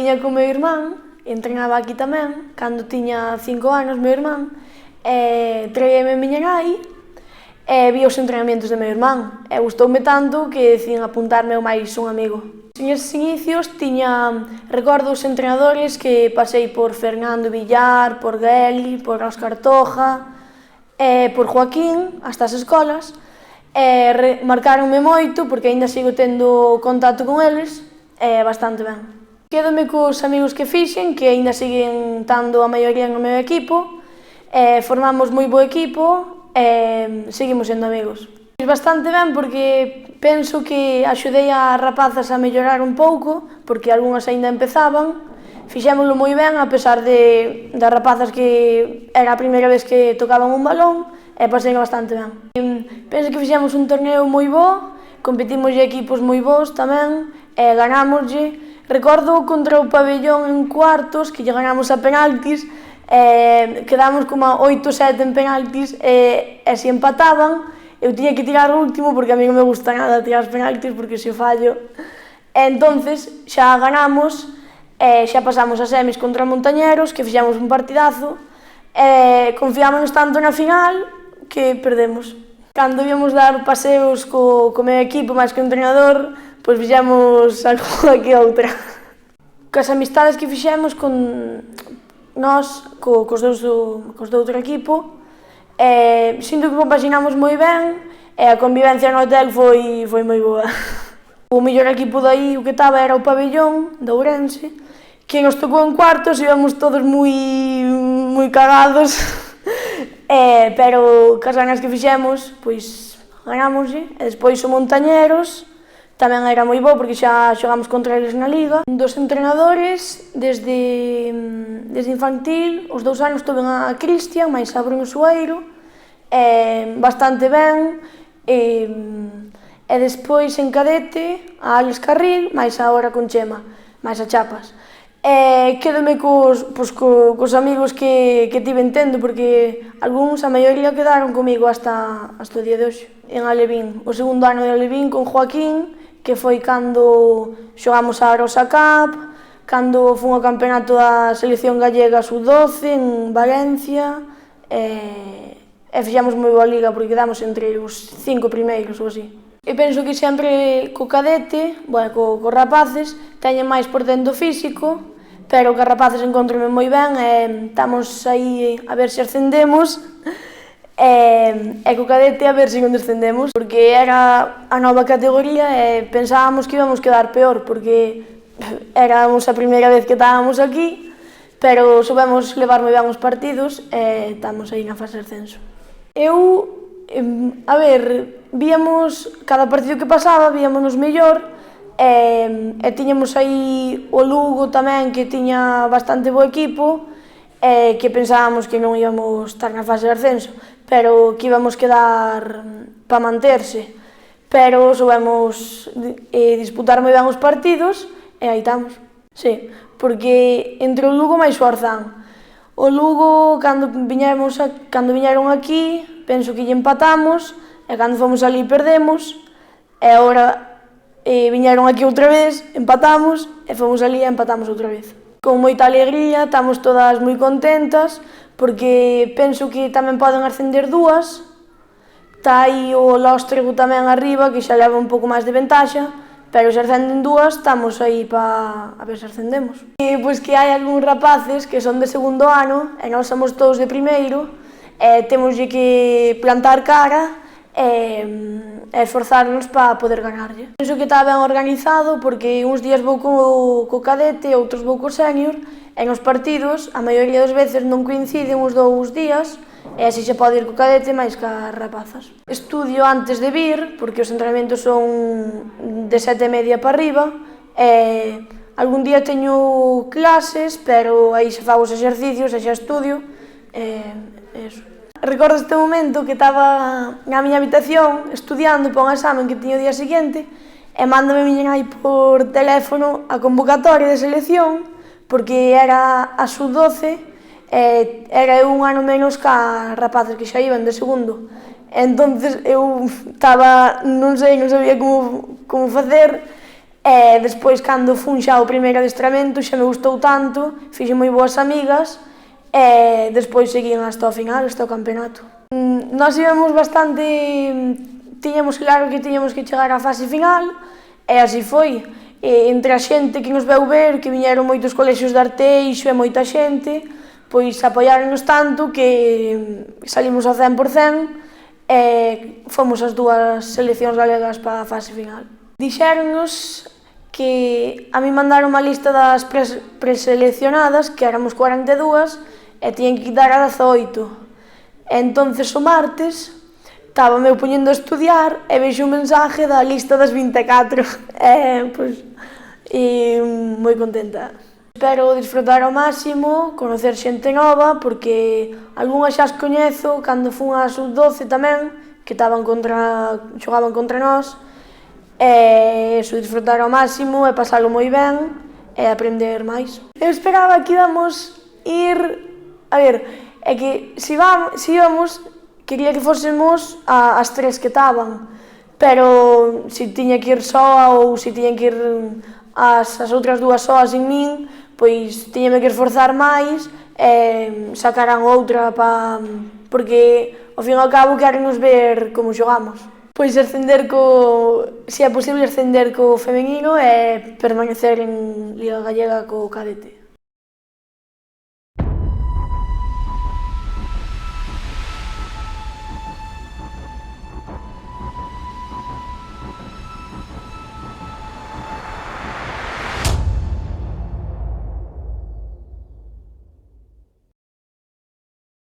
viña co meu irmán, entrenaba aquí tamén, cando tiña 5 anos, meu irmán, traíame a miña nai, e vi os entrenamientos do meu irmán, e gustoume tanto que decidín apuntarme ao máis un amigo. Neses inicios recordo os entrenadores que pasei por Fernando Villar, por Geli, por Óscar Toja, por Joaquín, hasta as escolas, marcaronme moito porque aínda sigo tendo contacto con eles, bastante ben. Quédome cos amigos que fixen, que aínda siguen estando a maioría no meu equipo, formamos moi bo equipo e seguimos sendo amigos. Bastante ben porque penso que axudei a rapazas a mellorar un pouco, porque algunhas aínda empezaban, fixémolo moi ben a pesar das rapazas que era a primeira vez que tocaban un balón e pasei bastante ben. Penso que fixemos un torneo moi bo, competimos equipos moi bons tamén e ganámoslle. Recordo contra o Pabellón en cuartos que lle ganamos a penaltis, quedamos como a 8-7 en penaltis e se empataban, eu tiña que tirar o último porque a mí non me gusta nada tirar os penaltis porque se o fallo. Entonces xa ganamos e xa pasamos a semis contra Montañeros, que fixemos un partidazo e confiámonos tanto na final que perdemos. Cando íamos dar paseos co meu equipo máis que o entrenador, pois fixemos algo que outra. Cas amistades que fixemos con nós, cos dous do outro equipo, sinto que compaxinamos moi ben e a convivencia no hotel foi moi boa. O mellor equipo dai o que estaba era o Pabellón, de Ourense, que nos tocou en cuartos e íbamos todos moi cagados, pero cas ganas que fixemos, pois ganámoslle. E despois o Montañeros tamén era moi bo porque xa xogamos contra eles na Liga. Dos entrenadores, desde infantil, os 2 anos tuve a Cristian, máis a Bruno Sueiro, bastante ben, e despois en cadete a Alex Carril, máis agora con Chema, máis a Chapas. Quédome cos amigos que tiven tendo, porque algúns, a maioría, quedaron comigo hasta o día de hoxe. En Alevín, o segundo ano de Alevín con Joaquín, que foi cando xogamos a Arosa Cup, cando fun ao campeonato da selección gallega sub-12 en Valencia, e fixemos moi boa liga porque quedamos entre os 5 primeiros ou así. E penso que sempre co cadete, cos rapaces, teñen máis portento físico, pero cos rapaces encontrome moi ben e estamos aí a ver se ascendemos, e co cadete a ver se non descendemos, porque era a nova categoría e pensábamos que íbamos quedar peor, porque éramos a primeira vez que estábamos aquí, pero soubemos levar moi ben os partidos e estamos aí na fase de ascenso. Víamos cada partido que pasaba, víamos mellor, e tiñamos aí o Lugo tamén, que tiña bastante bo equipo, e que pensábamos que non íbamos estar na fase de ascenso, pero que íbamos quedar para manterse. Pero soubemos disputar moi ben os partidos e aí estamos. Sí, porque entre o Lugo máis o Arzán. O Lugo, cando viñeron aquí, penso que lle empatamos, e cando fomos ali perdemos, e agora viñeron aquí outra vez, empatamos, e fomos ali e empatamos outra vez. Con moita alegría, estamos todas moi contentas, porque penso que tamén poden ascender 2, está aí o Lóstrego tamén arriba, que xa leva un pouco máis de ventaxa, pero se ascenden 2, estamos aí a ver se ascendemos. Pois que hai algúns rapaces que son de segundo ano, e nós somos todos de primeiro, e temoslle que plantar cara e esforzarnos para poder ganarlle. Penso que está ben organizado porque uns días vou co cadete, outros vou co sénior, e nos partidos, a maioría das veces non coinciden os 2 días, e así se pode ir co cadete máis que as rapazas. Estudio antes de vir, porque os entrenamentos son de 7:30 para arriba, e algún día teño clases, pero aí se fago os exercicios e xa estudio, e eso. Recordo este momento que estaba na miña habitación estudiando para un examen que tiña o día seguinte e mándame a miña nai por teléfono a convocatoria de selección porque era a sub-12 e era un ano menos que as rapaces que xa iban de segundo. Entonces eu estaba, non sabía como facer E despois, cando fun xa ao primeiro adestramento, xa me gustou tanto, fixe moi boas amigas, e despois seguín hasta o final, hasta o campeonato. Nós íbamos bastante, tiñamos claro que tiñamos que chegar á fase final, e así foi. Entre a xente que nos veu ver, que viñeron moitos colexios de Arteixo e moita xente, pois apoiáronos tanto que salimos ao 100% e fomos as dúas seleccións galegas para a fase final. Dixéronnos que a mí mandaron unha lista das preseleccionadas, que éramos 42, e tiñen que quitar a 18. Entonces o martes estábame eu poñendo a estudiar e vexo un mensaje da lista das 24 e moi contenta. Espero disfrutar ao máximo, conocer xente nova, porque algunhas xa as coñezo cando fun a sub-12 tamén, que xogaban contra nós, e iso, disfrutar ao máximo e pasalo moi ben e aprender máis. Eu esperaba que íbamos ir, é que se íbamos, quería que fósemos as tres que estaban, pero se tiña que ir soa ou se tiñan que ir as outras dúas soas sin min, pois tiñame que esforzar máis e sacaran outra porque ao fin e ao cabo querenos ver como xogamos. Pois se é posible ascender co feminino e permanecer en Liga Gallega co cadete.